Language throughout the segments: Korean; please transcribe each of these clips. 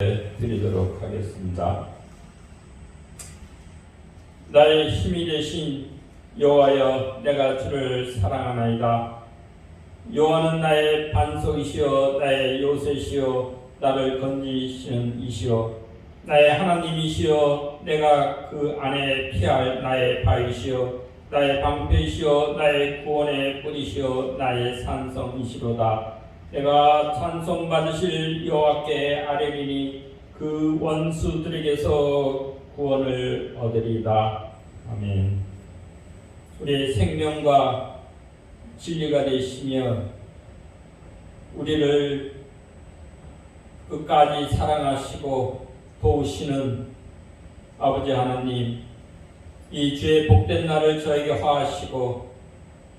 드리도록 하겠습니다. 나의 힘이 되신 여호와여, 내가 주를 사랑하나이다. 여호와는 나의 반석이시여 나의 요새시여 나를 건지시는 이시여 나의 하나님이시여 내가 그 안에 피할 나의 바위시여 나의 방패이시여 나의 구원의 뿌리시여 나의 산성이시로다. 내가 찬송받으실 여호와께 아뢰리니 그 원수들에게서 구원을 얻으리이다. 아멘. 우리의 생명과 진리가 되시며 우리를 끝까지 사랑하시고 도우시는 아버지 하나님, 이 주의 복된 날을 저에게 화하시고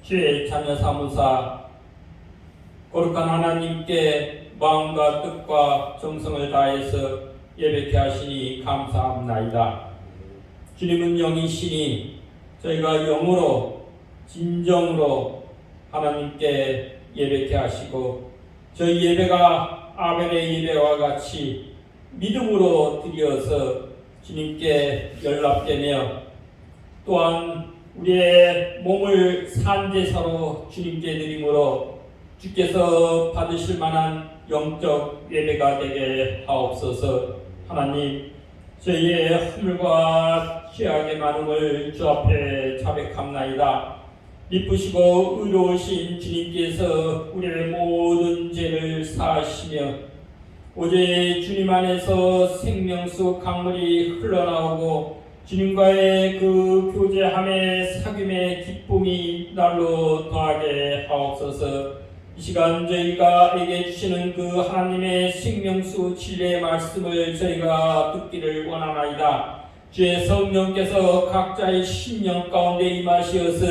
주의 자녀 삼으사 거룩한 하나님께 마음과 뜻과 정성을 다해서 예배케 하시니 감사합나이다. 주님은 영이시니 저희가 영으로 진정으로 하나님께 예배케 하시고 저희 예배가 아벨의 예배와 같이 믿음으로 드려서 주님께 연락되며 또한 우리의 몸을 산제사로 주님께 드림으로 주께서 받으실 만한 영적 예배가 되게 하옵소서. 하나님, 저희의 허물과 죄악의 많음을 주 앞에 자백합나이다. 미쁘시고 의로우신 주님께서 우리의 모든 죄를 사하시며 오직 주님 안에서 생명수 강물이 흘러나오고 주님과의 그 교제함의 사귐의 기쁨이 날로 더하게 하옵소서. 이 시간 저희가에게 주시는 그 하나님의 생명수 진리의 말씀을 저희가 듣기를 원하나이다. 주의 성령께서 각자의 심령 가운데 임하시어서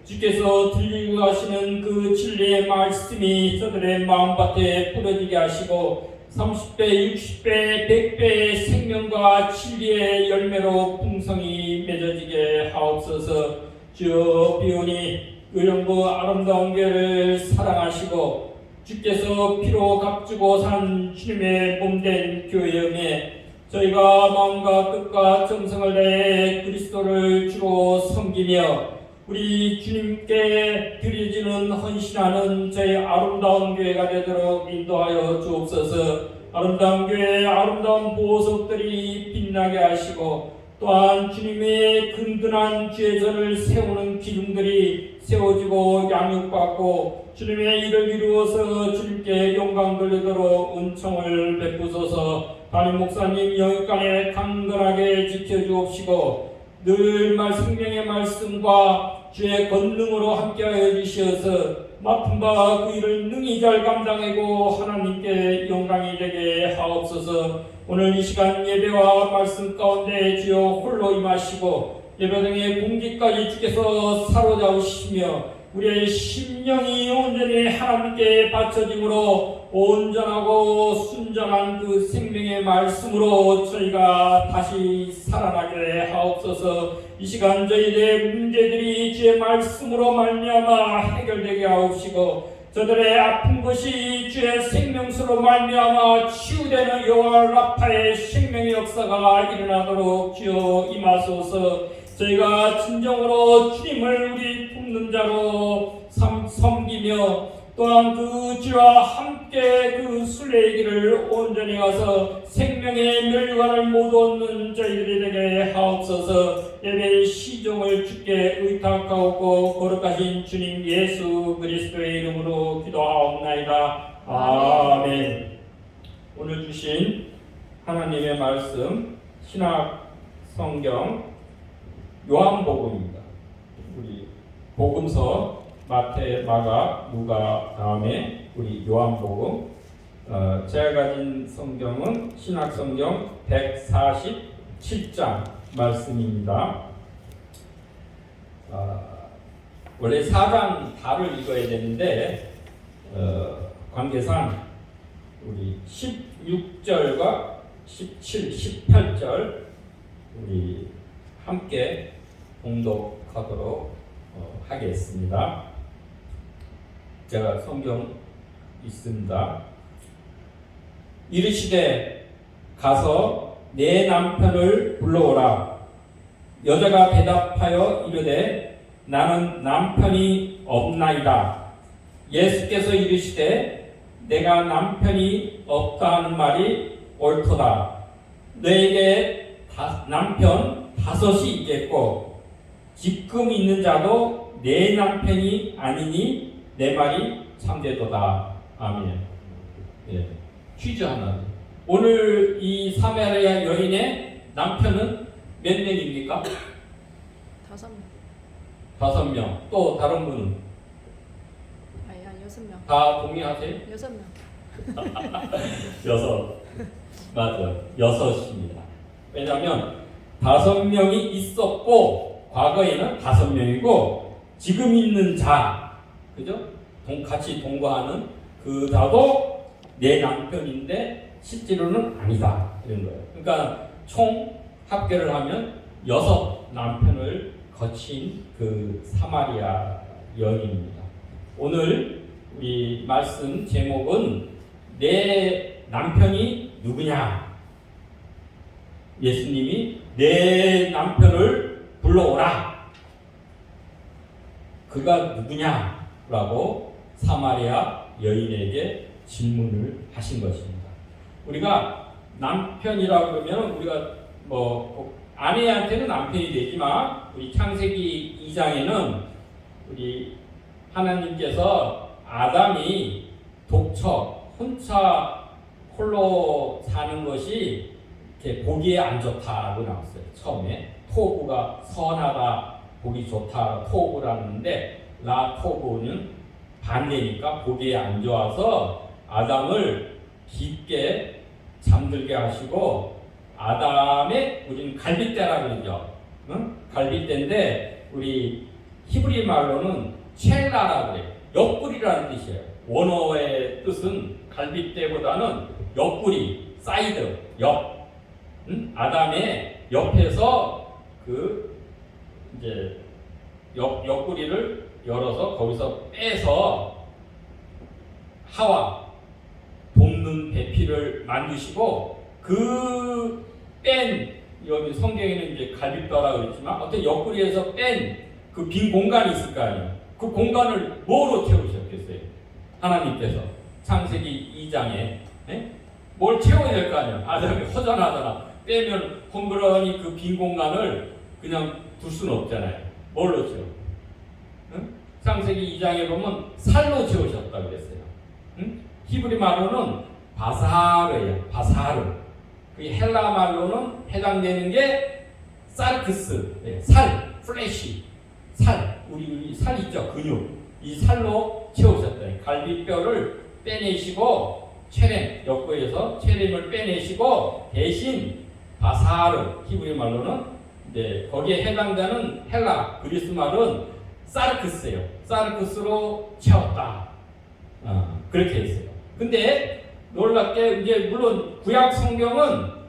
주께서 들리고 가시는 그 진리의 말씀이 저들의 마음밭에 뿌려지게 하시고 30배, 60배, 100배의 생명과 진리의 열매로 풍성히 맺어지게 하옵소서. 주여 비오니 의령부 아름다운 교회를 사랑하시고 주께서 피로 값주고 산 주님의 몸된 교회임에 저희가 마음과 뜻과 정성을 다해 그리스도를 주로 섬기며 우리 주님께 드려지는 헌신하는 저희 아름다운 교회가 되도록 인도하여 주옵소서. 아름다운 교회의 아름다운 보석들이 빛나게 하시고 또한 주님의 든든한 죄전을 세우는 기둥들이 세워지고 양육받고 주님의 일을 이루어서 주님께 영광 돌리도록 은총을 베푸소서. 담임 목사님 영육간에 강건하게 지켜주옵시고 늘 생명의 말씀과 주의 권능으로 함께하여 주시어서 맡은 바 그 일을 능히 잘 감당하고 하나님께 영광이 되게 하옵소서. 오늘 이 시간 예배와 말씀 가운데 주여 홀로 임하시고 예배당의 공기까지 주께서 사로잡으시며 우리의 심령이 온전히 하나님께 바쳐짐으로 온전하고 순전한 그 생명의 말씀으로 저희가 다시 살아나게 하옵소서. 이 시간 저희의 문제들이 주의 말씀으로 말미암아 해결되게 하옵시고 저들의 아픈 것이 주의 생명수로 말미암아 치유되는 여호와 라파의 생명의 역사가 일어나도록 주여 임하소서. 저희가 진정으로 주님을 우리 돕는 자로 섬기며 또한 그 주와 함께 그 순례의 길을 온전히 가서 생명의 멸관을 모두 얻는 저희들이 되게 하옵소서. 예배의 시종을 주께 의탁하옵고 거룩하신 주님 예수 그리스도의 이름으로 기도하옵나이다. 아멘. 오늘 주신 하나님의 말씀 신약 성경 요한복음입니다. 우리 복음서 마태, 마가, 누가 다음에 우리 요한복음. 제가 가진 성경은 신약 성경 147장 말씀입니다. 원래 4장 다를 읽어야 되는데 관계상 우리 16절과 17, 18절 우리 함께 봉독하도록 하겠습니다. 제가 성경 있습니다. 이르시되 가서 내 남편을 불러오라. 여자가 대답하여 이르되 나는 남편이 없나이다. 예수께서 이르시되 내가 남편이 없다는 말이 옳도다. 너에게 남편 5이 있겠고 지금 있는 자도 내 남편이 아니니 내 말이 참되도다. 아멘. 예. 퀴즈 하나. 오늘 이 사마리아 여인의 남편은 몇 명입니까? 5명. 5명. 또 다른 분은? 아니, 6명. 다 동의하세요? 6명. 6. 맞아요. 6입니다. 왜냐하면 5명이 있었고 과거에는 5명이고 지금 있는 자, 그죠? 같이 동거하는 그 자도 내 남편인데 실제로는 아니다 이런 거예요. 그러니까 총 합계를 하면 6 남편을 거친 그 사마리아 여인입니다. 오늘 우리 말씀 제목은 내 남편이 누구냐? 예수님이 내 남편을 불러오라. 그가 누구냐? 라고 사마리아 여인에게 질문을 하신 것입니다. 우리가 남편이라고 그러면 우리가 뭐 아내한테는 남편이 되지만 우리 창세기 2장에는 우리 하나님께서 아담이 독처 혼자 홀로 사는 것이 이렇게 보기에 안 좋다고 나왔어요. 처음에 토부가 선하다, 보기 좋다, 토부라는데 라토부는 반대니까 보기에 안 좋아서 아담을 깊게 잠들게 하시고 아담의 우리는 갈빗대라 그러죠. 응? 갈빗대인데 우리 히브리 말로는 첼라라고 그래요. 옆구리라는 뜻이에요. 원어의 뜻은 갈빗대보다는 옆구리, 사이드, 옆. 응? 아담의 옆에서 그 이제 옆구리를 열어서 거기서 빼서 하와 돕는 배필을 만드시고 그 뺀 여기 성경에는 이제 갈빗뼈라고 그랬지만 어떤 옆구리에서 뺀 그 빈 공간이 있을 거 아니에요. 그 공간을 뭐로 채우셨겠어요? 하나님께서 창세기 2장에 뭘 채워야 될 거 아니에요. 아담이 허전하잖아. 빼면 헝그러니 그 빈 공간을 그냥 둘 수는 없잖아요. 뭘로 채워? 응? 창세기 2장에 보면 살로 채우셨다 그랬어요. 응? 히브리 말로는 바사르예요. 바사르. 그 헬라 말로는 해당되는 게 사르크스. 네, 살, 플래시. 살. 우리 살 있죠? 근육. 이 살로 채우셨다. 갈비뼈를 빼내시고 체렘, 옆구리에서 체렘을 빼내시고 대신 바사르, 히브리 말로는 네, 거기에 해당되는 헬라, 그리스 말은 사르크스예요. 사르크스로 채웠다. 그렇게 했어요. 근데 놀랍게 이제 물론 구약 성경은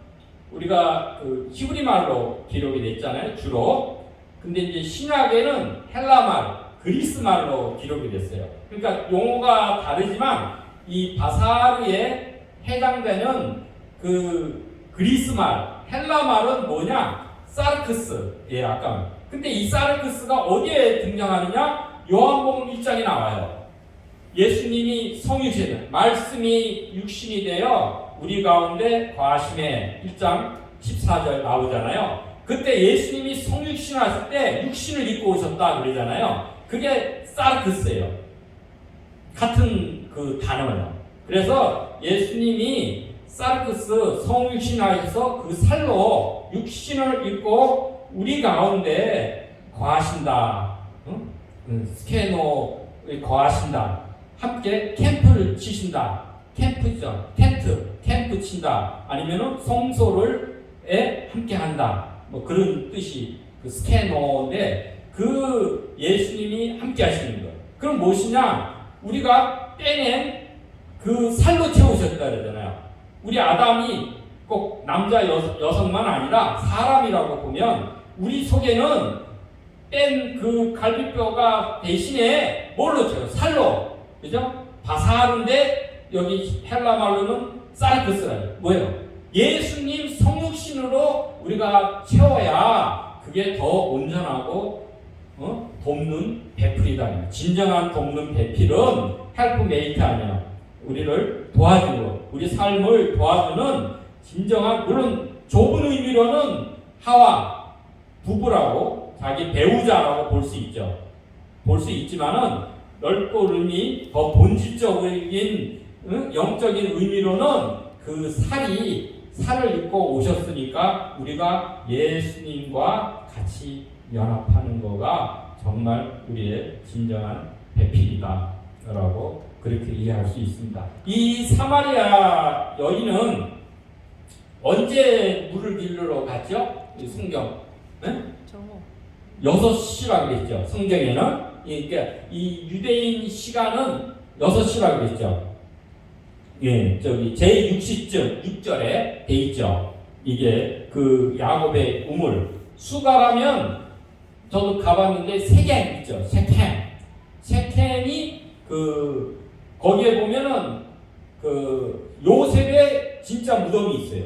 우리가 그 히브리 말로 기록이 됐잖아요. 주로. 근데 이제 신약에는 헬라 말, 그리스 말로 기록이 됐어요. 그러니까 용어가 다르지만 이 바사르에 해당되는 그 그리스 말, 헬라 말은 뭐냐? 사르크스예요. 아까. 근데 이 사르크스가 어디에 등장하느냐? 요한복음 1장에 나와요. 예수님이 성육신, 말씀이 육신이 되어 우리 가운데 거하심에 1장 14절 나오잖아요. 그때 예수님이 성육신 하실 때 육신을 입고 오셨다 그러잖아요. 그게 사르크스예요. 같은 그 단어예요. 그래서 예수님이 사르크스 성육신 하셔서 그 살로 육신을 입고 우리 가운데 거하신다. 스케노에 거하신다. 함께 캠프를 치신다. 캠프죠. 텐트, 캠프 친다. 아니면은 성소를 함께 한다. 뭐 그런 뜻이 그 스케노인데 그 예수님이 함께 하시는 거예요. 그럼 무엇이냐? 우리가 빼낸 그 살로 채우셨다 그러잖아요. 우리 아담이 꼭 남자 여성만 아니라 사람이라고 보면 우리 속에는 뺀 그 갈비뼈가 대신에 뭘로 채워? 살로. 그죠? 바사르인데 여기 헬라 말로는 사르크스라요. 뭐예요? 예수님 성육신으로 우리가 채워야 그게 더 온전하고 돕는 배필이다. 진정한 돕는 배필은 헬프메이트 아니야. 우리를 도와주고 우리 삶을 도와주는 진정한, 물론 좁은 의미로는 하와 부부라고 자기 배우자라고 볼 수 있죠. 볼 수 있지만은 넓고 의미 더 본질적인 영적인 의미로는 그 살을 입고 오셨으니까 우리가 예수님과 같이 연합하는 거가 정말 우리의 진정한 배필이다 라고 그렇게 이해할 수 있습니다. 이 사마리아 여인은 언제 물을 길러 갔죠? 성경 정오. 6시라고 그랬죠. 성경에는. 그러니까 이 유대인 시간은 6시라고 그랬죠. 예, 저기 제60절 6절에 돼 있죠. 이게 그 야곱의 우물. 수가라면 저도 가봤는데 세겜 있죠. 세겜이 그 거기에 보면은 그 요셉의 진짜 무덤이 있어요.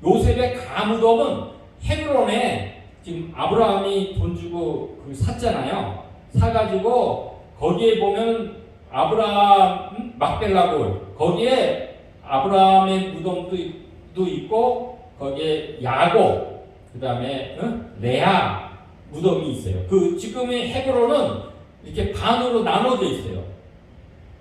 요셉의 가무덤은 헤브론에 지금 아브라함이 돈 주고 그 샀잖아요. 사가지고 거기에 보면 아브라함 막벨라골 거기에 아브라함의 무덤도 있고 거기에 야곱 그다음에 레아 무덤이 있어요. 그 지금의 헤브론은 이렇게 반으로 나눠져 있어요.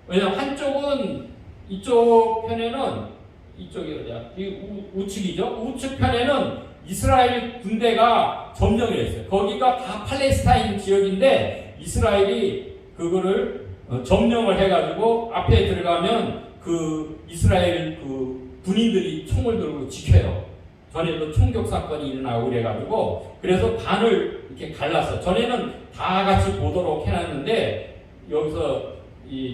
왜냐면 한쪽은 이쪽 편에는 이쪽이 어디야? 이 우측이죠. 우측 편에는 이스라엘 군대가 점령을 했어요. 거기가 다 팔레스타인 지역인데 이스라엘이 그거를 점령을 해가지고 앞에 들어가면 그 이스라엘 그 군인들이 총을 들고 지켜요. 전에도 총격 사건이 일어나고 그래가지고 그래서 반을 이렇게 갈랐어. 전에는 다 같이 보도록 해놨는데 여기서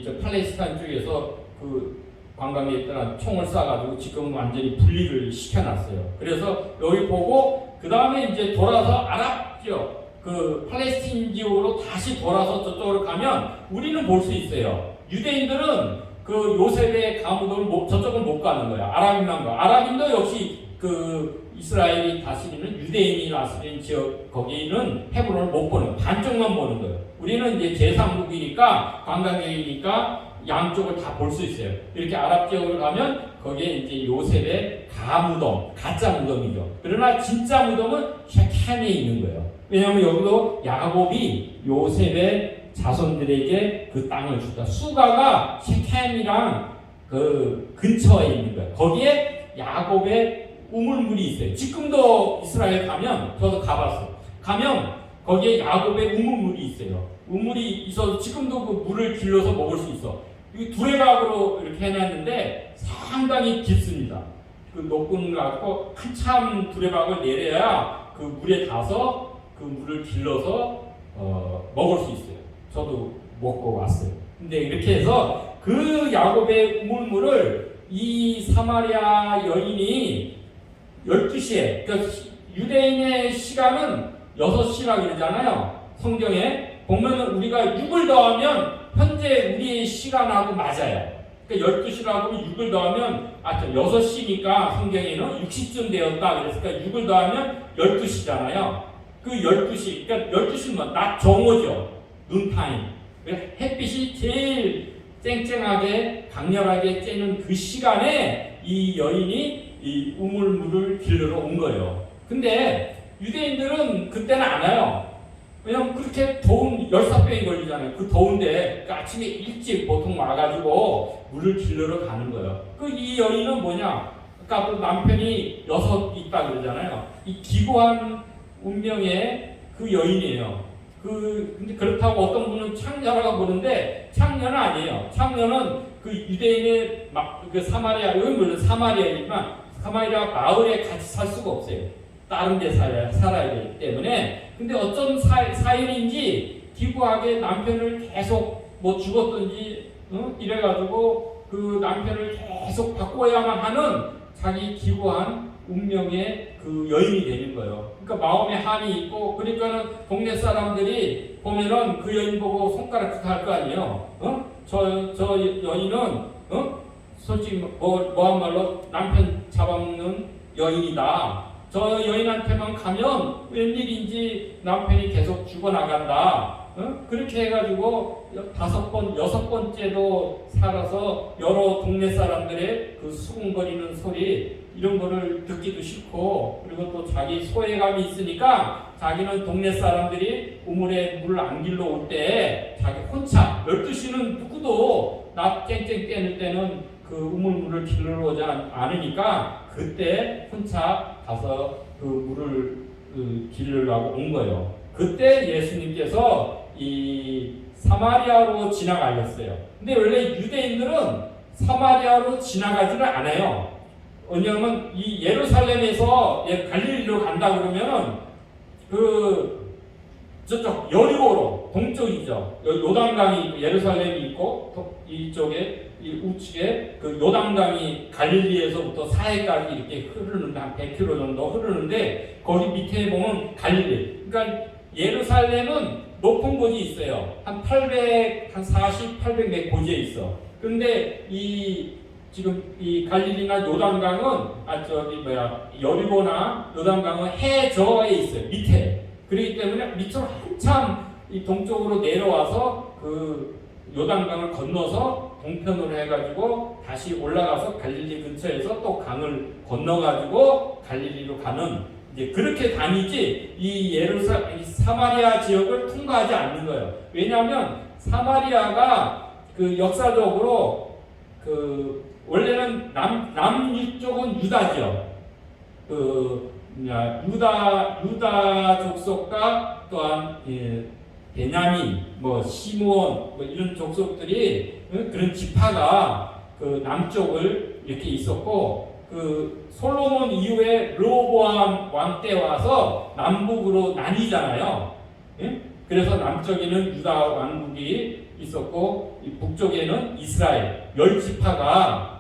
저 팔레스타인 쪽에서 그 관광객들한테 총을 쏴가지고 지금 완전히 분리를 시켜놨어요. 그래서 여기 보고 그 다음에 이제 돌아서 아랍 지역 그 팔레스틴 지역으로 다시 돌아서 저쪽으로 가면 우리는 볼 수 있어요. 유대인들은 그 요셉의 가무도를 저쪽은 못 가는 거야. 아랍인만 가. 아랍인도 역시 그 이스라엘이 다스리는 유대인이 다스리는 지역 거기는 헤브론을 못 보는 반쪽만 보는 거예요. 우리는 이제 제3국이니까 관광객이니까 양쪽을 다 볼 수 있어요. 이렇게 아랍 지역을 가면 거기에 이제 요셉의 가무덤, 가짜 무덤이죠. 그러나 진짜 무덤은 셰켐에 있는 거예요. 왜냐하면 여기도 야곱이 요셉의 자손들에게 그 땅을 주다. 수가가 셰켐이랑 그 근처에 있는 거예요. 거기에 야곱의 우물물이 있어요. 지금도 이스라엘 가면 저도 가봤어요. 가면 거기에 야곱의 우물물이 있어요. 우물이 있어서 지금도 그 물을 길러서 먹을 수 있어. 이 두레박으로 이렇게 해놨는데 상당히 깊습니다. 그 높은 갖고 한참 두레박을 내려야 그 물에 닿아서 그 물을 길러서 먹을 수 있어요. 저도 먹고 왔어요. 근데 이렇게 해서 그 야곱의 우물물을 이 사마리아 여인이 12시에 그러니까 유대인의 시간은 6시라고 그러잖아요. 성경에 보면은 우리가 6을 더하면 현재 우리의 시간하고 맞아요. 그러니까 12시라고 6을 더하면 6시니까 성경에는 60쯤 되었다. 그랬으니까 6을 더하면 12시잖아요. 그 12시, 그러니까 12시는 낮 정오죠. 눈타임. 햇빛이 제일 쨍쨍하게 강렬하게 쬐는 그 시간에 이 여인이 이 우물물을 길러러 온 거예요. 근데 유대인들은 그때는 안 와요. 왜냐면 그렇게 더운 열사병이 걸리잖아요. 그 더운데 그 아침에 일찍 보통 와가지고 물을 길러러 가는 거예요. 그 이 여인은 뭐냐? 아까 또 남편이 6 있다 그러잖아요. 이 기고한 운명의 그 여인이에요. 근데 그렇다고 어떤 분은 창녀라고 보는데 창녀는 아니에요. 창녀는 그 유대인의 그 사마리아, 여기 물론 사마리아이지만 사마리아 마을에 같이 살 수가 없어요. 다른 데 살아야 되기 때문에. 근데 어떤 사연인지 기구하게 남편을 계속 뭐 죽었든지 이래가지고 그 남편을 계속 바꿔야만 하는 자기 기구한 운명의 그 여인이 되는 거예요. 그러니까 마음에 한이 있고, 그러니까는 동네 사람들이 보면은 그 여인 보고 손가락 할 거 아니에요. 저 여인은 솔직히 뭐한 말로 남편 잡아먹는 여인이다. 저 여인한테만 가면 웬일인지 남편이 계속 죽어나간다. 그렇게 해가지고 5번, 6번째도 살아서 여러 동네 사람들의 그 수군거리는 소리 이런 거를 듣기도 싫고, 그리고 또 자기 소외감이 있으니까 자기는 동네 사람들이 우물에 물을 안 길러 올 때 자기 혼자 12시는 누구도 나 쨍쨍 떼는 때는 그 우물물을 길러 오지 않으니까 그때 혼자 가서 그 물을 길르려고 온 거예요. 그때 예수님께서 이 사마리아로 지나가셨어요. 근데 원래 유대인들은 사마리아로 지나가지를 않아요. 왜냐하면 이 예루살렘에서 갈릴리로 간다 그러면은 그 저쪽 여리고로 동쪽이죠. 요단강이 예루살렘이 있고 이쪽에 이 우측에 그 요단강이 갈릴리에서부터 사해까지 이렇게 흐르는데 한 100km 정도 흐르는데 거기 밑에 보면 갈릴리. 그러니까 예루살렘은 높은 곳이 있어요. 한 840, 800몇 고지에 있어. 그런데 지금 이 갈릴리나 요단강은 여리고나 요단강은 해저에 있어요. 밑에. 그렇기 때문에 밑으로 한참 이 동쪽으로 내려와서 그 요단강을 건너서 동편으로 해가지고 다시 올라가서 갈릴리 근처에서 또 강을 건너가지고 갈릴리로 가는 이제 그렇게 다니지 이 사마리아 지역을 통과하지 않는 거예요. 왜냐하면 사마리아가 그 역사적으로 그 원래는 남쪽은 유다죠. 그 유다 족속과 또한 베냐민, 시므온 이런 족속들이 그런 지파가 그 남쪽을 이렇게 있었고 그 솔로몬 이후에 르호보암 왕 때 와서 남북으로 나뉘잖아요. 그래서 남쪽에는 유다 왕국이 있었고 북쪽에는 이스라엘 10지파가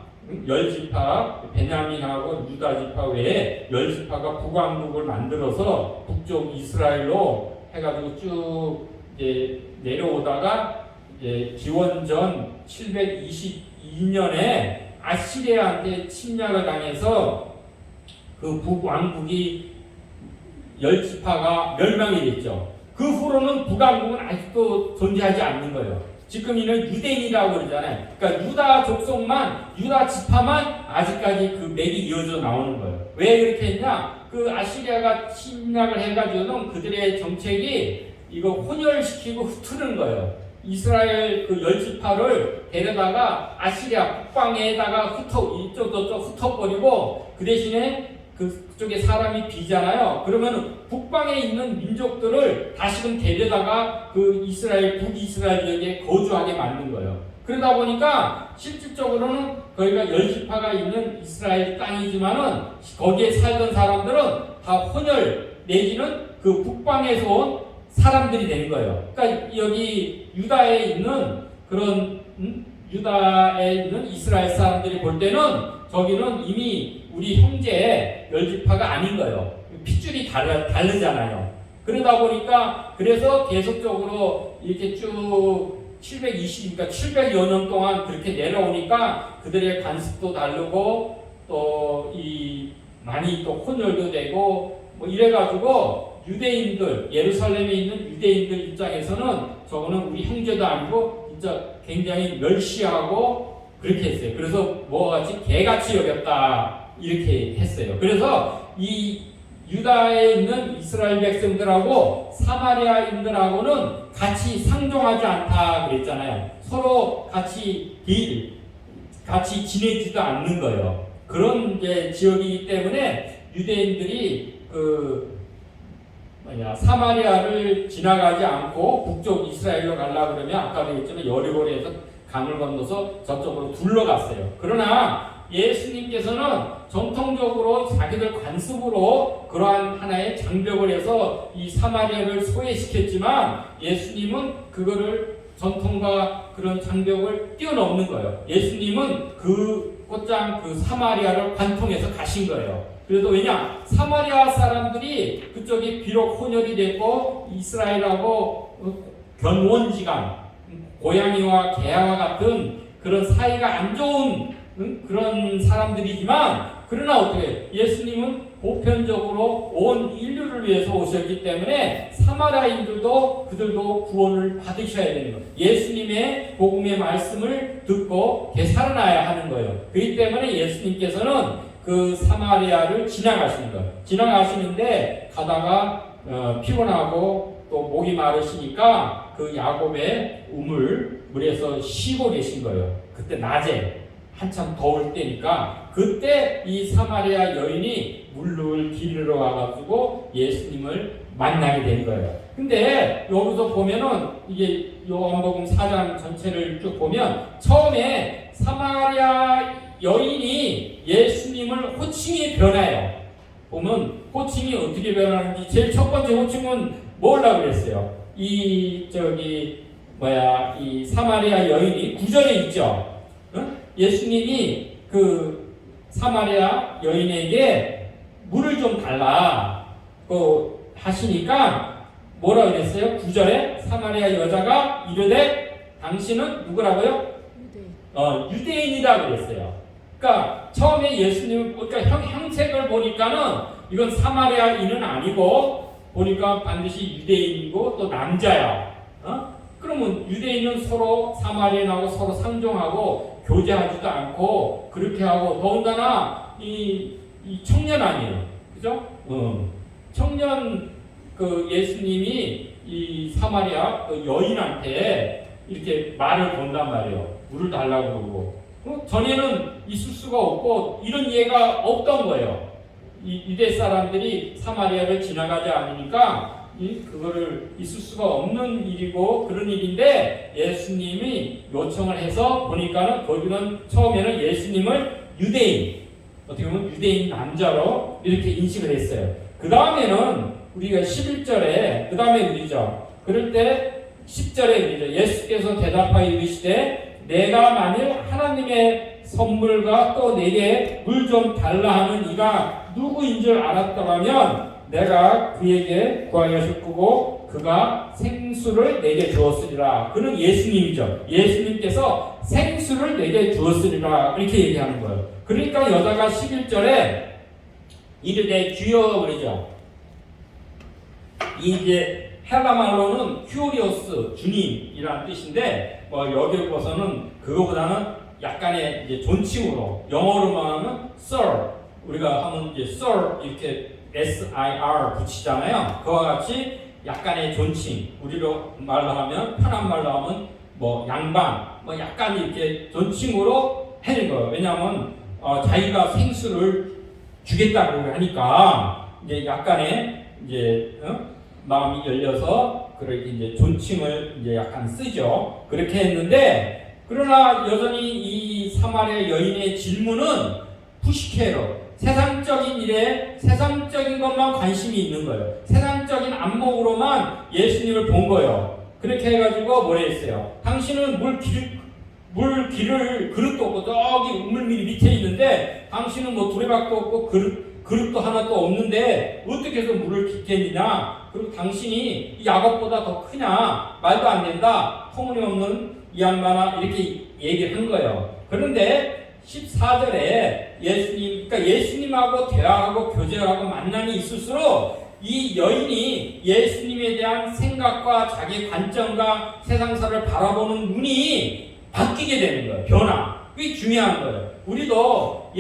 베냐민하고 유다 지파 외에 10지파가 북왕국을 만들어서 북쪽 이스라엘로 해가지고 쭉 이제 내려오다가 이제 기원전 722년에 아시리아한테 침략을 당해서 그 북왕국이 10지파가 멸망이 됐죠. 그 후로는 북왕국은 아직도 존재하지 않는 거예요. 지금 이는 유대인이라고 그러잖아요. 그러니까 유다 족속만, 유다 지파만 아직까지 그 맥이 이어져 나오는 거예요. 왜 그렇게 했냐? 그 아시리아가 침략을 해가지고는 그들의 정책이 이거 혼혈시키고 흩트는 거예요. 이스라엘 그 10지파를 데려다가 아시리아 북방에다가 이쪽 저쪽 흩어버리고 그 대신에 그쪽에 사람이 비잖아요. 그러면 북방에 있는 민족들을 다시금 데려다가 그 이스라엘 북이스라엘 지역에 거주하게 만든 거예요. 그러다 보니까 실질적으로는 거기가 10지파가 있는 이스라엘 땅이지만은 거기에 살던 사람들은 다 혼혈 내지는 그 북방에서 온 사람들이 된 거예요. 그러니까 여기 유다에 있는 유다에 있는 이스라엘 사람들이 볼 때는 저기는 이미 우리 형제의 10지파가 아닌 거예요. 핏줄이 다르잖아요. 그러다 보니까 그래서 계속적으로 이렇게 쭉 720, 그러니까 700여 년 동안 그렇게 내려오니까 그들의 관습도 다르고 또 많이 또 혼혈도 되고 이래가지고 유대인들, 예루살렘에 있는 유대인들 입장에서는 저거는 우리 형제도 아니고 진짜 굉장히 멸시하고 그렇게 했어요. 그래서 뭐가 같이 개같이 여겼다 이렇게 했어요. 그래서 이 유다에 있는 이스라엘 백성들하고 사마리아인들하고는 같이 상종하지 않다 그랬잖아요. 서로 같이 지내지도 않는 거예요. 그런 이제 지역이기 때문에 유대인들이 사마리아를 지나가지 않고 북쪽 이스라엘로 가려고 그러면 아까도 했지만 여리고에서 강을 건너서 저쪽으로 둘러갔어요. 그러나 예수님께서는 전통적으로 자기들 관습으로 그러한 하나의 장벽을 해서 이 사마리아를 소외시켰지만 예수님은 그거를 전통과 그런 장벽을 뛰어넘는 거예요. 예수님은 곧장 그 사마리아를 관통해서 가신 거예요. 그래도 왜냐? 사마리아 사람들이 그쪽이 비록 혼혈이 됐고 이스라엘하고 견원지간, 고양이와 개와 같은 그런 사이가 안 좋은 그런 사람들이지만 그러나 어떻게 예수님은 보편적으로 온 인류를 위해서 오셨기 때문에 사마리아인들도 그들도 구원을 받으셔야 되는 거예요. 예수님의 복음의 말씀을 듣고 되살아나야 하는 거예요. 그렇기 때문에 예수님께서는 그 사마리아를 지나가시는 거예요. 지나가시는데 가다가 피곤하고 또 목이 마르시니까 그 야곱의 물에서 쉬고 계신 거예요. 그때 낮에 한참 더울 때니까 그때 이 사마리아 여인이 물을 기르러 와가지고 예수님을 만나게 된 거예요. 근데 여기서 보면은 이게 요한복음 4장 전체를 쭉 보면 처음에 사마리아 여인이 예수님을 호칭이 변해요. 보면 호칭이 어떻게 변하는지 제일 첫 번째 호칭은 뭐라고 그랬어요? 이 사마리아 여인이 9절에 있죠. 응? 예수님이 그 사마리아 여인에게 물을 좀 달라 하시니까 뭐라 그랬어요? 9절에 사마리아 여자가 이르되 당신은 누구라고요? 유대인이라 그랬어요. 그러니까 처음에 예수님 형색을 보니까는 이건 사마리아인은 아니고 보니까 반드시 유대인이고 또 남자야. 그러면 유대인은 서로 사마리아인하고 서로 상종하고 교제하지도 않고 그렇게 하고 더군다나 이 청년 아니에요. 그죠? 청년 그 예수님이 이 사마리아 그 여인한테 이렇게 말을 건단 말이에요. 물을 달라고 그러고. 전에는 있을 수가 없고 이런 예가 없던 거예요. 이 유대 사람들이 사마리아를 지나가지 않으니까 그거를 있을 수가 없는 일이고 그런 일인데 예수님이 요청을 해서 보니까는 거기는 처음에는 예수님을 유대인, 어떻게 보면 유대인 남자로 이렇게 인식을 했어요. 그 다음에는 우리가 11절에 그 다음에 우리죠. 그럴 때 10절에 우리죠. 예수께서 대답하여 이르시되 내가 만일 하나님의 선물과 또 내게 물 좀 달라 하는 이가 누구인 줄 알았더라면 내가 그에게 구하였고 그가 생수를 내게 주었으리라. 그는 예수님이죠. 예수님께서 생수를 내게 주었으리라 이렇게 얘기하는 거예요. 그러니까 여자가 11절에 이르되 주여 그러죠. 이제 헬라 말로는 큐리오스 주님이라는 뜻인데 여기를 봐서는 그거보다는 약간의 이제 존칭으로 영어로 말하면 Sir 우리가 하면 이제 Sir 이렇게 SIR 붙이잖아요. 그와 같이 약간의 존칭 우리로 말로 하면 편한 말로 하면 양반 약간 이렇게 존칭으로 해는 거예요. 왜냐하면 자기가 생수를 주겠다고 하니까 이제 약간의 이제 마음이 열려서 그렇게 이제 존칭을 이제 약간 쓰죠. 그렇게 했는데 그러나 여전히 이 사마리아 여인의 질문은 푸시케로 세상적인 일에 세상적인 것만 관심이 있는 거예요. 세상적인 안목으로만 예수님을 본 거예요. 그렇게 해가지고 뭐라 했어요? 당신은 물 기를 그릇도 없고 저기 우물밀 밑에 있는데 당신은 두레박도 없고 그릇도 하나도 없는데 어떻게 해서 물을 깃겠느냐? 그리고 당신이 야곱보다 더 크냐? 말도 안 된다. 터무니없는 이 양반아 이렇게 얘기를 한 거예요. 그런데 14절에 그러니까 예수님하고 대화하고 교제하고 만남이 있을수록 이 여인이 예수님에 대한 생각과 자기 관점과 세상사를 바라보는 눈이 바뀌게 되는 거예요. 변화. 그게 중요한 거예요. 우리도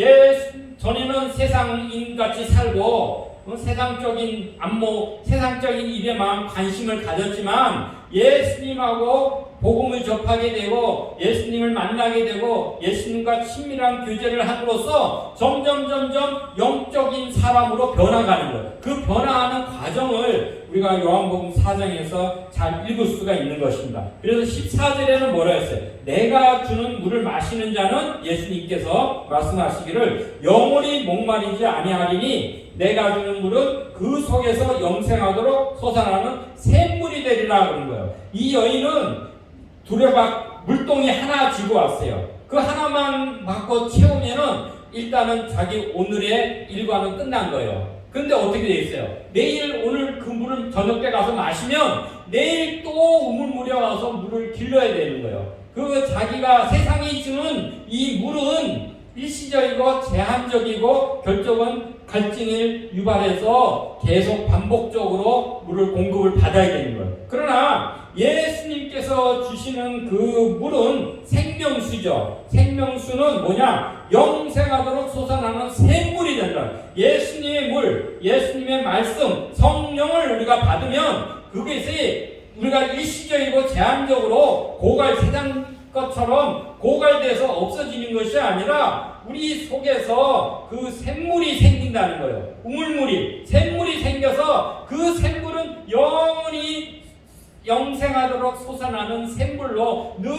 전에는 세상인같이 살고 세상적인 안목, 세상적인 일에만 관심을 가졌지만 예수님하고 복음을 접하게 되고 예수님을 만나게 되고 예수님과 친밀한 교제를 함으로써 점점 영적인 사람으로 변화가는 거예요. 그 변화하는 과정을 우리가 요한복음 4장에서 잘 읽을 수가 있는 것입니다. 그래서 14절에는 뭐라 했어요? 내가 주는 물을 마시는 자는 예수님께서 말씀하시기를 영원히 목마르지 아니하리니 내가 주는 물은 그 속에서 영생하도록 솟아나는 샘물이 되리라 그런 거예요. 이 여인은 두레박 물동이 하나 지고 왔어요. 그 하나만 받고 채우면은 일단은 자기 오늘의 일과는 끝난 거예요. 근데 어떻게 돼 있어요? 오늘 그 물을 저녁 때 가서 마시면 내일 또 우물물에 와서 물을 길러야 되는 거예요. 그 자기가 세상이 주는 이 물은 일시적이고 제한적이고 결정은 갈증을 유발해서 계속 반복적으로 물을 공급을 받아야 되는 거예요. 그러나 예수님께서 주시는 그 물은 생명수죠. 생명수는 뭐냐? 영생하도록 솟아나는 샘물이 된다. 예수님의 물, 예수님의 말씀, 성령을 우리가 받으면 그것이 우리가 일시적이고 제한적으로 고갈 세상 것처럼 고갈돼서 없어지는 것이 아니라 우리 속에서 그 샘물이 생긴다는 거예요. 우물물이, 샘물이 생겨서 그 샘물은 영원히 영생하도록 솟아나는 샘물로 늘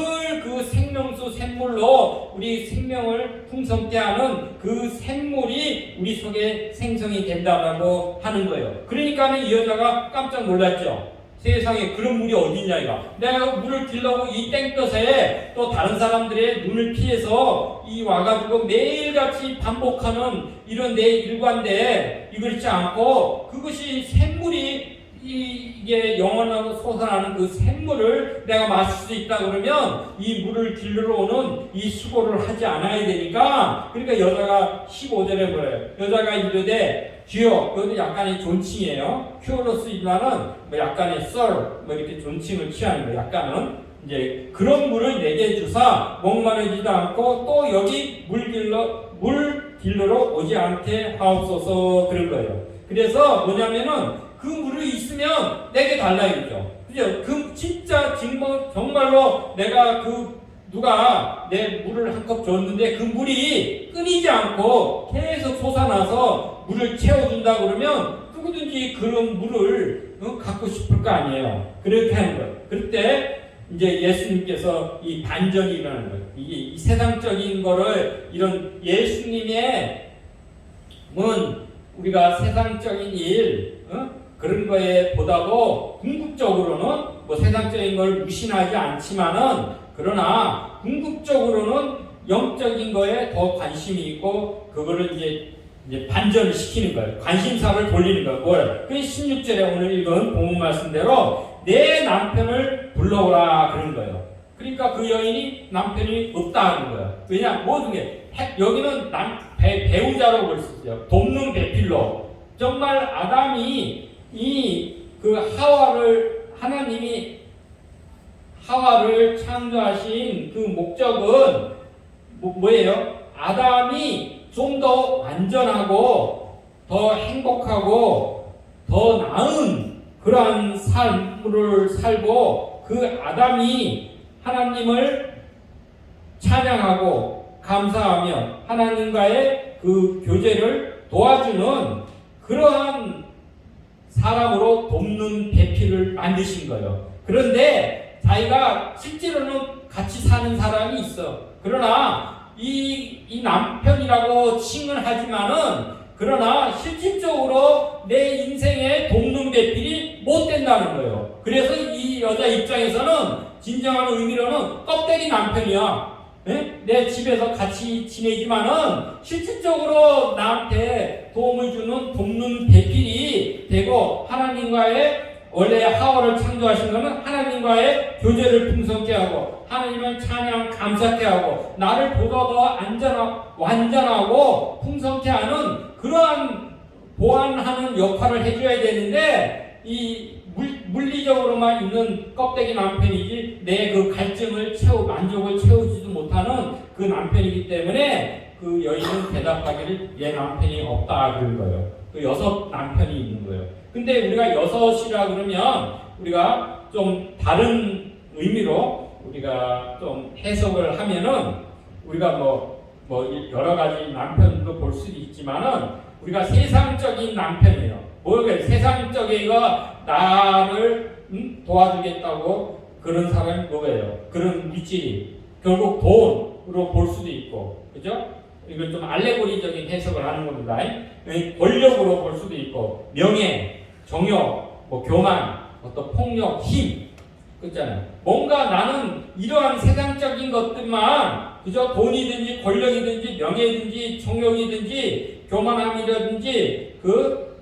그 생명수 샘물로 우리 생명을 풍성케 하는 그 샘물이 우리 속에 생성이 된다고 하는 거예요. 그러니까 이 여자가 깜짝 놀랐죠. 세상에 그런 물이 어딨냐 이거. 내가 물을 길러고 이 땡볕에 또 다른 사람들의 눈을 피해서 이 와가지고 매일같이 반복하는 이런 내 일과인데 이렇지 않고 그것이 샘물이 이게 영원하고 솟아나는 그 샘물을 내가 마실 수 있다 그러면 이 물을 길러 오는 이 수고를 하지 않아야 되니까 그러니까 여자가 15절에 뭐래요? 여자가 이르되 주여, 이것도 약간의 존칭이에요. 큐어로스이지만은 뭐 약간의 썰, 뭐 이렇게 존칭을 취하는 거예요. 약간은 이제 그런 물을 내게 주사 목마르지도 않고 또 여기 물 길러러 오지 않게 하옵소서 그런 거예요. 그래서 뭐냐면은 그 물이 있으면 내게 달라 이거죠. 그죠? 그 진짜 정말로 내가 누가 내 물을 한 컵 줬는데 그 물이 끊이지 않고 계속 솟아나서 물을 채워준다 그러면 누구든지 그런 물을 갖고 싶을 거 아니에요. 그렇게 하는 거예요. 그럴 때 이제 예수님께서 이 반전이 일어나는 거예요. 이 세상적인 거를 이런 예수님의 우리가 세상적인 일 그런 거에 보다도 궁극적으로는 뭐 세상적인 걸 무신하지 않지만은 그러나 궁극적으로는 영적인 거에 더 관심이 있고 그거를 이제 반전을 시키는 거예요. 관심사를 돌리는 거예요. 뭘? 그 16절에 오늘 읽은 본문 말씀대로 내 남편을 불러오라 그런 거예요. 그러니까 그 여인이 남편이 없다 하는 거예요. 왜냐? 모든 게 여기는 배우자로 볼 수 있어요. 돕는 배필로. 정말 아담이 하나님이 하와를 창조하신 그 목적은 뭐예요? 아담이 좀 더 완전하고 더 행복하고 더 나은 그러한 삶을 살고 그 아담이 하나님을 찬양하고 감사하며 하나님과의 그 교제를 도와주는 그러한 사람으로 돕는 배필을 만드신 거예요. 그런데 자기가 실제로는 같이 사는 사람이 있어. 그러나 이 남편이라고 칭을 하지만은 그러나 실질적으로 내 인생에 돕는 배필이 못 된다는 거예요. 그래서 이 여자 입장에서는 진정한 의미로는 껍데기 남편이야. 내 집에서 같이 지내지만은 실질적으로 나한테 도움을 주는 돕는 배필이 되고 하나님과의 원래 하와를 창조하신 것은 하나님과의 교제를 풍성케 하고 하나님을 찬양 감사케 하고 나를 보다 더 완전하고 풍성케 하는 그러한 보완하는 역할을 해줘야 되는데 이 물리적으로만 있는 껍데기 남편이지 내 그 갈증을 만족을 채우지도 못하는 그 남편이기 때문에 그 여인은 대답하기를 얘 남편이 없다 그런 거예요. 그 6 남편이 있는 거예요. 근데 우리가 6이라 그러면 우리가 좀 다른 의미로 우리가 좀 해석을 하면은 우리가 뭐 여러 가지 남편도 볼 수도 있지만은 우리가 세상적인 남편이에요. 뭐가 세상적인 거 나를 도와주겠다고 그런 사람이 뭐예요? 그런 물질이 결국 돈으로 볼 수도 있고, 그죠? 이건 좀 알레고리적인 해석을 하는 겁니다. 권력으로 볼 수도 있고, 명예, 정욕, 교만, 어떤 폭력, 힘, 그렇잖아요. 뭔가 나는 이러한 세상적인 것들만, 그죠? 돈이든지 권력이든지 명예든지 정욕이든지 교만함이라든지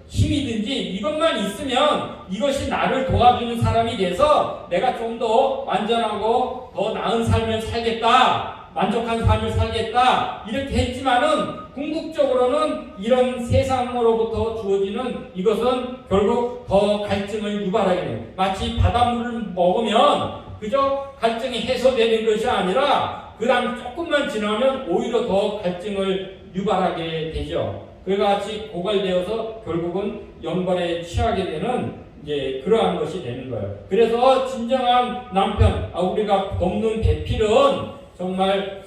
힘이든지 이것만 있으면 이것이 나를 도와주는 사람이 돼서 내가 좀 더 완전하고 더 나은 삶을 살겠다. 만족한 삶을 살겠다 이렇게 했지만은 궁극적으로는 이런 세상으로부터 주어지는 이것은 결국 더 갈증을 유발하게 돼요. 마치 바닷물을 먹으면 그저 갈증이 해소되는 것이 아니라 그 다음 조금만 지나면 오히려 더 갈증을 유발하게 되죠. 그와 같이 고갈되어서 결국은 연발에 취하게 되는 이제 그러한 것이 되는 거예요. 그래서 진정한 남편, 우리가 돕는 배필은 정말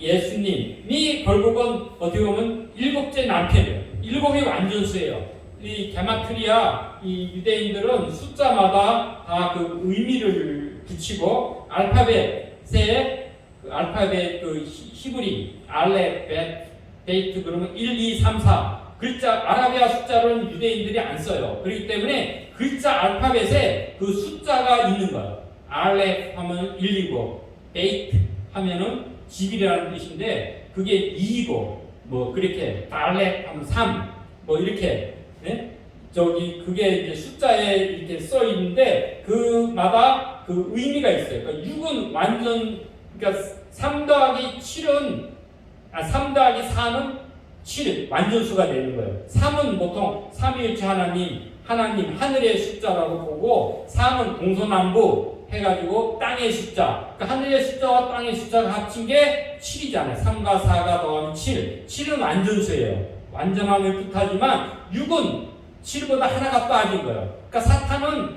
예수님이 결국은 어떻게 보면 7째 남편이에요. 7이 완전수예요. 이 게마트리아 이 유대인들은 숫자마다 다 그 의미를 붙이고 알파벳에 알파벳 그 히브리 알렙 베이트 그러면 1, 2, 3, 4 글자 아라비아 숫자로는 유대인들이 안 써요. 그렇기 때문에 글자 알파벳에 그 숫자가 있는 거예요. 알렙 하면 1이고 베이트 하면은 집이라는 뜻인데 그게 2이고 뭐 그렇게 알렙 하면 3 뭐 이렇게 네? 저기 그게 이제 숫자에 이렇게 써 있는데 그마다 그 의미가 있어요. 그러니까 6은 완전 그러니까 3 더하기 7은 3 더하기 4는 7 완전수가 되는 거예요. 3은 보통 삼위일체 하나님 하늘의 숫자라고 보고 4는 동서남북 해가지고 땅의 숫자. 그러니까 하늘의 숫자와 땅의 숫자가 합친 게 7이잖아요. 3과 4가 더하면 7. 7은 완전수예요. 완전함을 뜻하지만 6은 7보다 하나가 빠진 거예요. 그러니까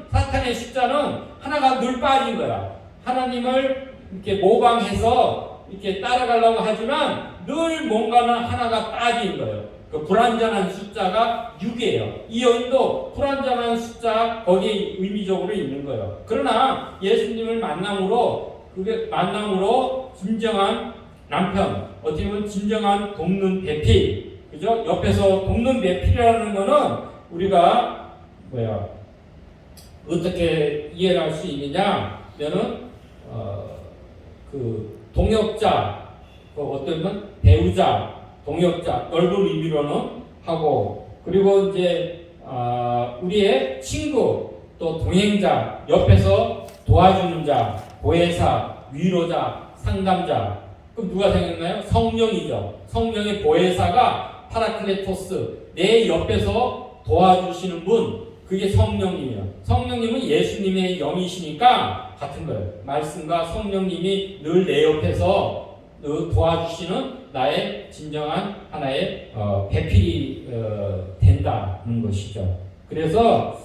사탄의 숫자는 하나가 늘 빠진 거야. 하나님을 이렇게 모방해서 이렇게 따라가려고 하지만 늘 뭔가는 하나가 빠진 거예요. 그 불완전한 숫자가 6이에요. 이 여인도 불완전한 숫자 거기에 의미적으로 있는 거예요. 그러나 예수님을 만남으로 진정한 남편, 어떻게 보면 진정한 돕는 배필, 그죠? 옆에서 돕는 배필이라는 거는 우리가 어떻게 이해를 할 수 있느냐면은 그 동역자, 어떤 배우자, 동역자 넓은 의미로는 하고 그리고 이제 우리의 친구 또 동행자 옆에서 도와주는 자, 보혜사, 위로자, 상담자. 그럼 누가 생각나요? 성령이죠. 성령의 보혜사가 파라클레토스, 내 옆에서 도와주시는 분, 그게 성령님이에요. 성령님은 예수님의 영이시니까 같은 거예요. 말씀과 성령님이 늘 내 옆에서 도와주시는 나의 진정한 하나의 배필이 된다는 것이죠. 그래서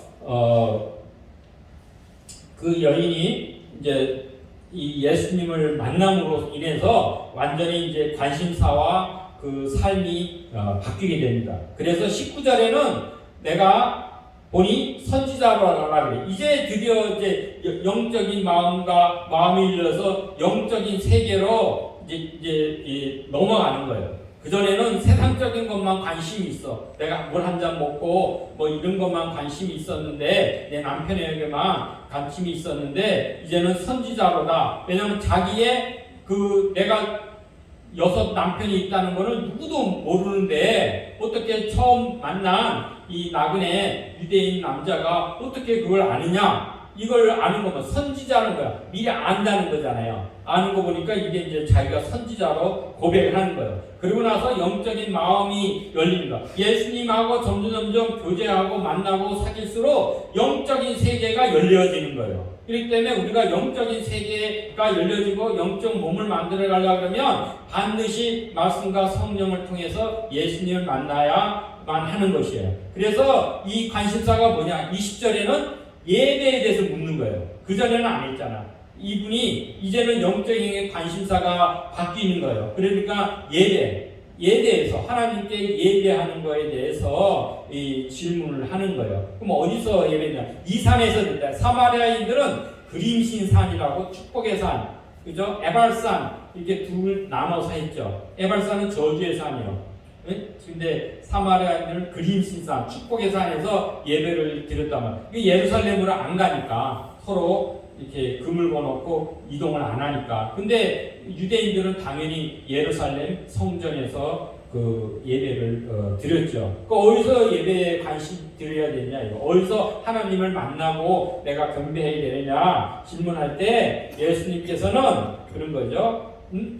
그 여인이 이제 이 예수님을 만남으로 인해서 완전히 이제 관심사와 그 삶이 바뀌게 됩니다. 그래서 19절에는 내가 보니 선지자라고 그래. 이제 드디어 이제 영적인 마음이 일러서 영적인 세계로 이제 넘어가는 거예요. 그전에는 세상적인 것만 관심이 있어. 내가 물 한 잔 먹고 뭐 이런 것만 관심이 있었는데 내 남편에게만 관심이 있었는데 이제는 선지자로다. 왜냐하면 자기의 그 내가 6 남편이 있다는 거는 누구도 모르는데 어떻게 처음 만난 이 나그네 유대인 남자가 어떻게 그걸 아느냐? 이걸 아는 거면 선지자는 거야. 미리 안다는 거잖아요. 아는 거 보니까 이게 이제 자기가 선지자로 고백을 하는 거예요. 그리고 나서 영적인 마음이 열립니다. 예수님하고 점점 교제하고 만나고 사귈수록 영적인 세계가 열려지는 거예요. 그렇기 때문에 우리가 영적인 세계가 열려지고 영적 몸을 만들어 가려고 그러면 반드시 말씀과 성령을 통해서 예수님을 만나야만 하는 것이에요. 그래서 이 관심사가 뭐냐? 20절에는 예배에 대해서 묻는 거예요. 그전에는 안 했잖아. 이분이 이제는 영적인 관심사가 바뀌는 거예요. 그러니까 예배에 대해서 하나님께 예배하는 거에 대해서 이 질문을 하는 거예요. 그럼 어디서 예배냐? 2, 3에서 됐다. 사마리아인들은 그림신 산이라고 축복의 산, 그죠? 에발산 이렇게 둘 나눠서 했죠. 에발산은 저주의 산이요. 근데 사마리아인들은 그림신산, 축복의 산에서 예배를 드렸단 말이에요. 예루살렘으로 안 가니까 서로 이렇게 그물 거놓고 이동을 안 하니까. 근데 유대인들은 당연히 예루살렘 성전에서 그 예배를 드렸죠. 그 어디서 예배에 관심 드려야 되냐, 이거. 어디서 하나님을 만나고 내가 경배해야 되느냐 질문할 때 예수님께서는 그런 거죠.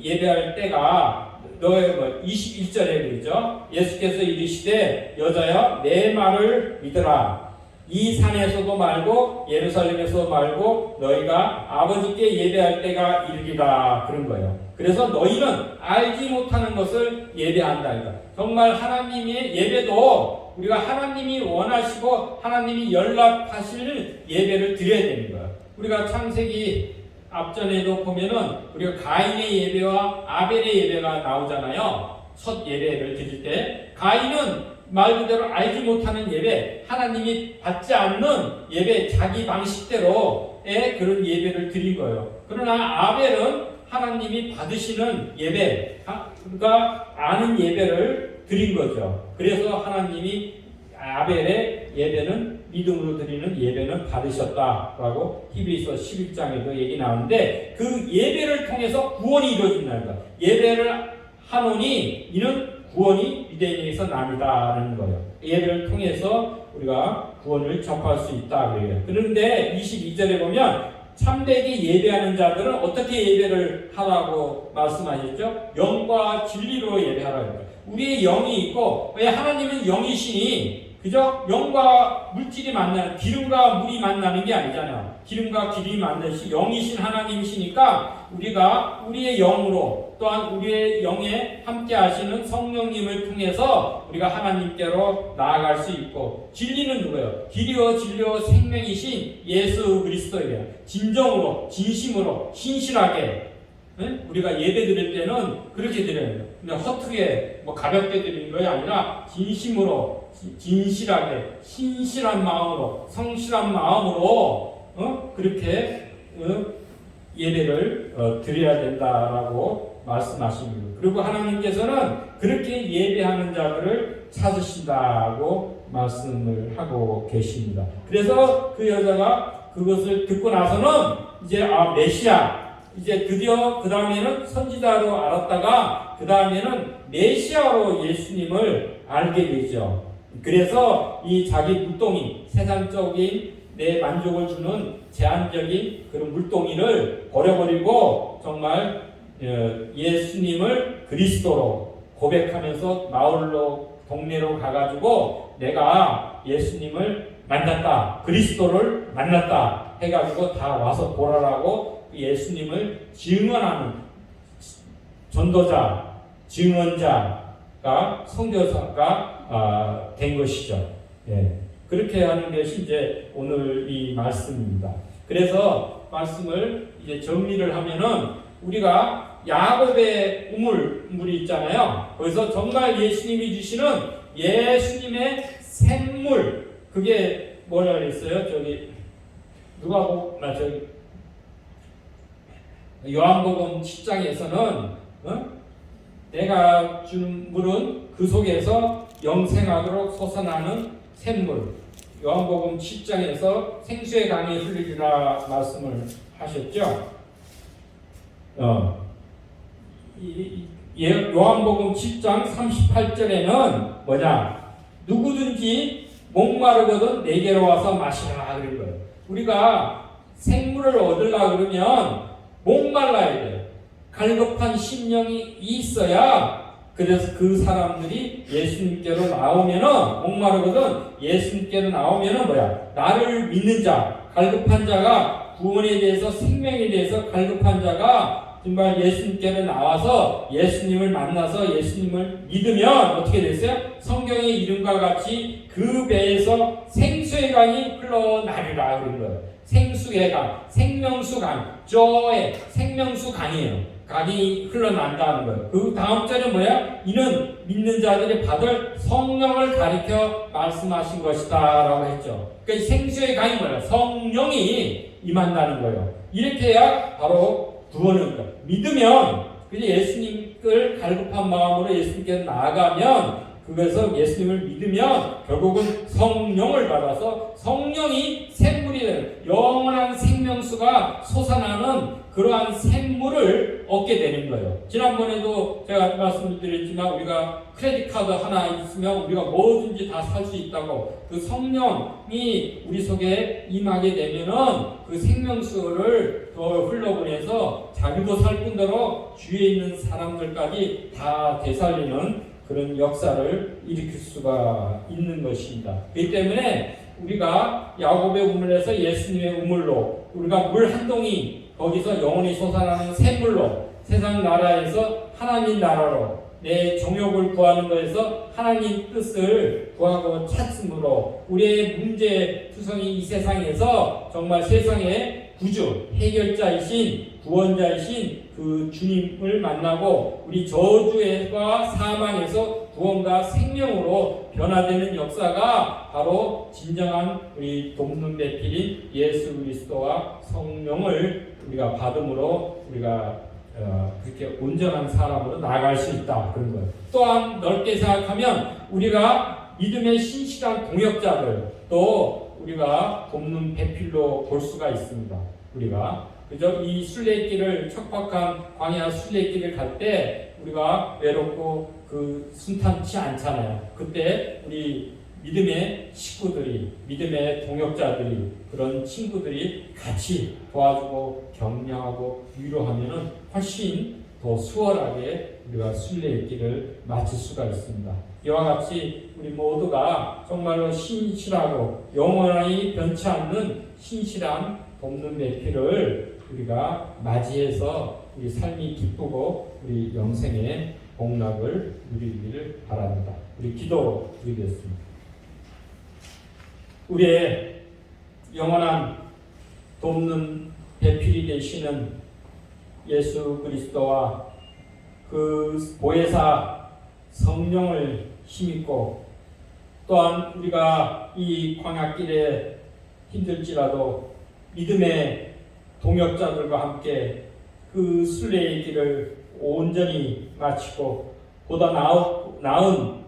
예배할 때가 너의 21절에 그러죠. 예수께서 이르시되 여자여 내 말을 믿으라. 이 산에서도 말고 예루살렘에서도 말고 너희가 아버지께 예배할 때가 이르리라 그런 거예요. 그래서 너희는 알지 못하는 것을 예배한다. 정말 하나님의 예배도 우리가 하나님이 원하시고 하나님이 연락하실 예배를 드려야 되는 거예요. 우리가 창세기 앞전에도 보면은 우리가 가인의 예배와 아벨의 예배가 나오잖아요. 첫 예배를 드릴 때 가인은 말 그대로 알지 못하는 예배, 하나님이 받지 않는 예배, 자기 방식대로의 그런 예배를 드린 거예요. 그러나 아벨은 하나님이 받으시는 예배가 아는 예배를 드린 거죠. 그래서 하나님이 아벨의 예배는 믿음으로 드리는 예배는 받으셨다라고 히브리서 11장에도 얘기 나오는데 그 예배를 통해서 구원이 이루어진다는 거예요. 예배를 하노니 이는 구원이 유대인에게서 남이다라는 거예요. 예배를 통해서 우리가 구원을 접할 수 있다 그래요. 그런데 22절에 보면 참되게 예배하는 자들은 어떻게 예배를 하라고 말씀하셨죠? 영과 진리로 예배하라고. 우리의 영이 있고 왜 하나님은 영이시니 그죠? 영과 물질이 만나는 기름과 물이 만나는 게 아니잖아요. 기름과 기름이 만나시 영이신 하나님이시니까 우리가 우리의 영으로 또한 우리의 영에 함께 하시는 성령님을 통해서 우리가 하나님께로 나아갈 수 있고 진리는 누구예요? 길이요 진리요 생명이신 예수 그리스도예요. 진정으로 진심으로 신실하게 우리가 예배 드릴 때는 그렇게 드려야 돼요. 그냥 허투루에 가볍게 드리는 것이 아니라 진심으로 진실하게 신실한 마음으로 성실한 마음으로 그렇게 예배를 드려야 된다라고 말씀하십니다. 그리고 하나님께서는 그렇게 예배하는 자들을 찾으신다고 말씀을 하고 계십니다. 그래서 그 여자가 그것을 듣고 나서는 이제 메시아 이제 드디어 그 다음에는 선지자로 알았다가 그 다음에는 메시아로 예수님을 알게 되죠. 그래서 이 자기 물동이 세상적인 내 만족을 주는 제한적인 그런 물동이를 버려버리고 정말 예수님을 그리스도로 고백하면서 마을로 동네로 가가지고 내가 예수님을 만났다 그리스도를 만났다 해가지고 다 와서 보라라고 예수님을 증언하는 전도자 증언자가 선교사가 된 것이죠. 예. 그렇게 하는 것이 이제 오늘 이 말씀입니다. 그래서 말씀을 이제 정리를 하면은 우리가 야곱의 우물물이 있잖아요. 거기서 정말 예수님이 주시는 예수님의 샘물 그게 뭐라 그랬어요? 요한복음 10장에서는 내가 준 물은 그 속에서 영생하도록 솟아나는 샘물. 요한복음 10장에서 생수의 강이 흘리리라 말씀을 하셨죠. 요한복음 10장 38절에는 뭐냐? 누구든지 목마르거든 내게로 와서 마시라 그런 거예요. 우리가 생물을 얻으려고 그러면 목말라야 돼요. 갈급한 심령이 있어야 그래서 그 사람들이 예수님께로 나오면은 목마르거든 예수님께로 나오면은 나를 믿는 자 갈급한 자가 구원에 대해서 생명에 대해서 갈급한 자가 정말 예수님께로 나와서 예수님을 만나서 예수님을 믿으면 어떻게 됐어요? 성경의 이름과 같이 그 배에서 생수의 강이 흘러나리라 그런 거예요. 생수의 강, 생명수 강, 저의 생명수 강이에요. 강이 흘러난다는 거예요. 그 다음 절에 이는 믿는 자들이 받을 성령을 가리켜 말씀하신 것이다 라고 했죠. 그러니까 생수의 강이 성령이 임한다는 거예요. 이렇게 해야 바로 구원은 믿으면 예수님을 갈급한 마음으로 예수님께 나아가면 그래서 예수님을 믿으면 결국은 성령을 받아서 성령이 샘물이 되는 영원한 생명수가 솟아나는 그러한 샘물을 얻게 되는 거예요. 지난번에도 제가 말씀을 드렸지만 우리가 크레딧 카드 하나 있으면 우리가 뭐든지 다 살 수 있다고, 그 성령이 우리 속에 임하게 되면은 그 생명수를 더 흘러보내서 자기도 살 뿐더러 주위에 있는 사람들까지 다 되살리는 그런 역사를 일으킬 수가 있는 것입니다. 그렇기 때문에 우리가 야곱의 우물에서 예수님의 우물로, 우리가 물 한 동이 거기서 영원히 솟아나는 샘물로, 세상 나라에서 하나님 나라로, 내 정욕을 구하는 것에서 하나님 뜻을 구하고 찾음으로 우리의 문제투성이 이 세상에서 정말 세상의 구주, 해결자이신 구원자이신 그 주님을 만나고 우리 저주와 사망에서 구원과 생명으로 변화되는 역사가 바로 진정한 우리 돕는 배필인 예수 그리스도와 성령을 우리가 받음으로 우리가 그렇게 온전한 사람으로 나아갈 수 있다, 그런 거예요. 또한 넓게 생각하면 우리가 믿음의 신실한 동역자들, 또 우리가 돕는 배필로 볼 수가 있습니다. 우리가 그죠? 이 순례길을, 척박한 광야 순례길을 갈 때 우리가 외롭고 그 순탄치 않잖아요. 그때 우리 믿음의 식구들이, 믿음의 동역자들이, 그런 친구들이 같이 도와주고 격려하고 위로하면은 훨씬 더 수월하게 우리가 순례의 길을 마칠 수가 있습니다. 이와 같이 우리 모두가 정말로 신실하고 영원히 변치 않는 신실한 돕는 배필을 우리가 맞이해서 우리 삶이 기쁘고 우리 영생의 복락을 누리기를 바랍니다. 우리 기도 드리겠습니다. 우리의 영원한 돕는 배필이 되시는 예수 그리스도와 그 보혜사 성령을 힘입고, 또한 우리가 이 광야길에 힘들지라도 믿음의 동역자들과 함께 그 순례의 길을 온전히 마치고 보다 나은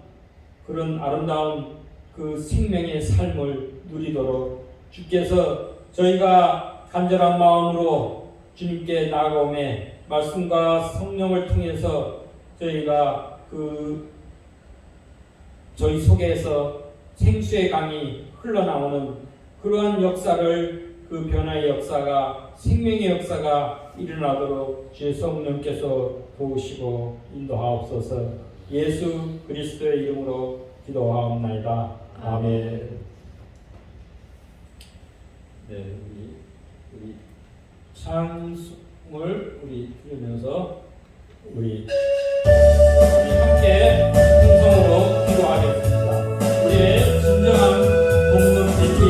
그런 아름다운 그 생명의 삶을 누리도록 주께서 저희가 간절한 마음으로 주님께 나아가오매 말씀과 성령을 통해서 저희가 저희 속에서 생수의 강이 흘러나오는 그러한 역사를, 그 변화의 역사가, 생명의 역사가 일어나도록 주의 성령께서 도우시고 인도하옵소서. 예수 그리스도의 이름으로 기도하옵나이다. 아멘. 네, 우리 찬송을 들으면서 우리 함께 통성으로 기도하겠습니다. 우리의 진정한 돕는 배필,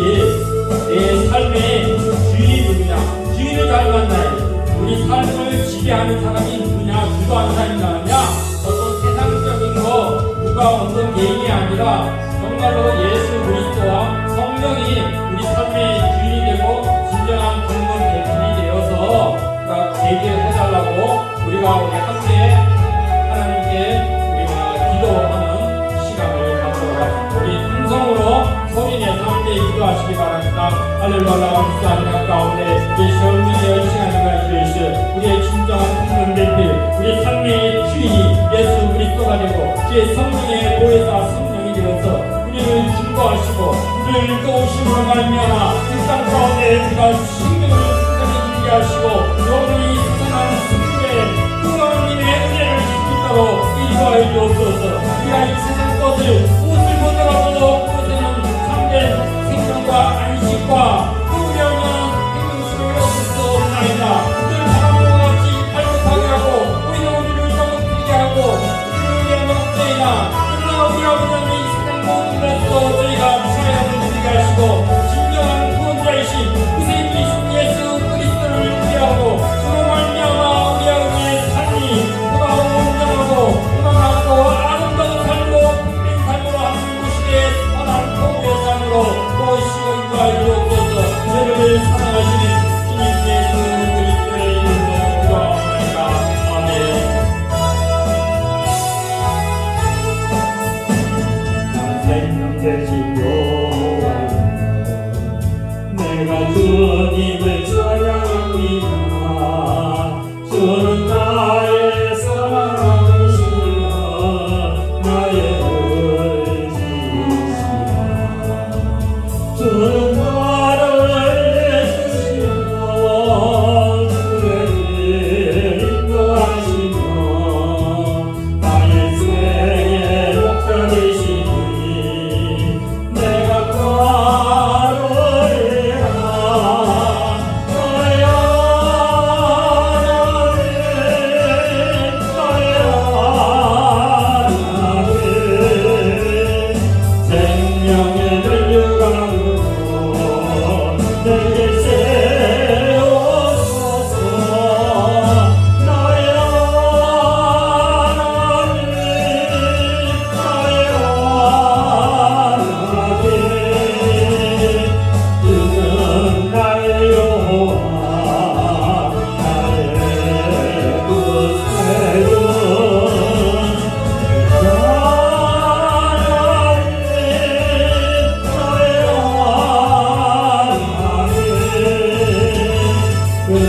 내 삶의 주인이 누구냐? 주인을 잘 만나야 우리 삶을 지배하는 사람이 누구냐? 주도하는 사람이 나느냐? 어떤 세상적인 거, 누가 어떤 개인이 아니라 정말로 예수 그리스도와 성령이 우리 삶의 주인이 되고 진정한 돕는 배필이 되어서 되게 해달라고 우리가 우리 함께 하나님께 우리가 기도하는 시간을 갖도록 하십니다. 우리 음성으로 소리내서 함께 기도하시기 바랍니다. 할렐루야. 기도하는 가운데 이 성령의 시간을 가지시오. 우리의 진정한 돕는 배필, 우리 삶의 주인이 예수 그리스도가 되고 주의 성령의 보혜사 성령이 되어서 우리를 증거하시고 우리를 도우심으로 말미암아 이 땅 가운데 우리가 생명을 승천해지게 하시고 영원히 승천하는 승리의 그 하나님의 은혜를 힘입도록 인도하여 주옵소서. 우리가 이 세상 것을 무엇을 보더라도 그것에는 참된 생명과 안식과 우리하면 생명수를 얻을 수 없나이다. 늘 바람과 같이 발목하게 하고 우리를 정욕되게 하고 우리를 위한 억제이나, 그러나 우리 아버지는 이 세상 모든 것도 저희가 사역을 드리게 하시고 진정한 구원자이신 구세주이신 예수 그리스도를 위하고 그로 말미암아 우리 아버지의 삶이 보다 온전하고 보다 낫고 아름다운 삶으로 복된 삶으로 하는 곳이게 서로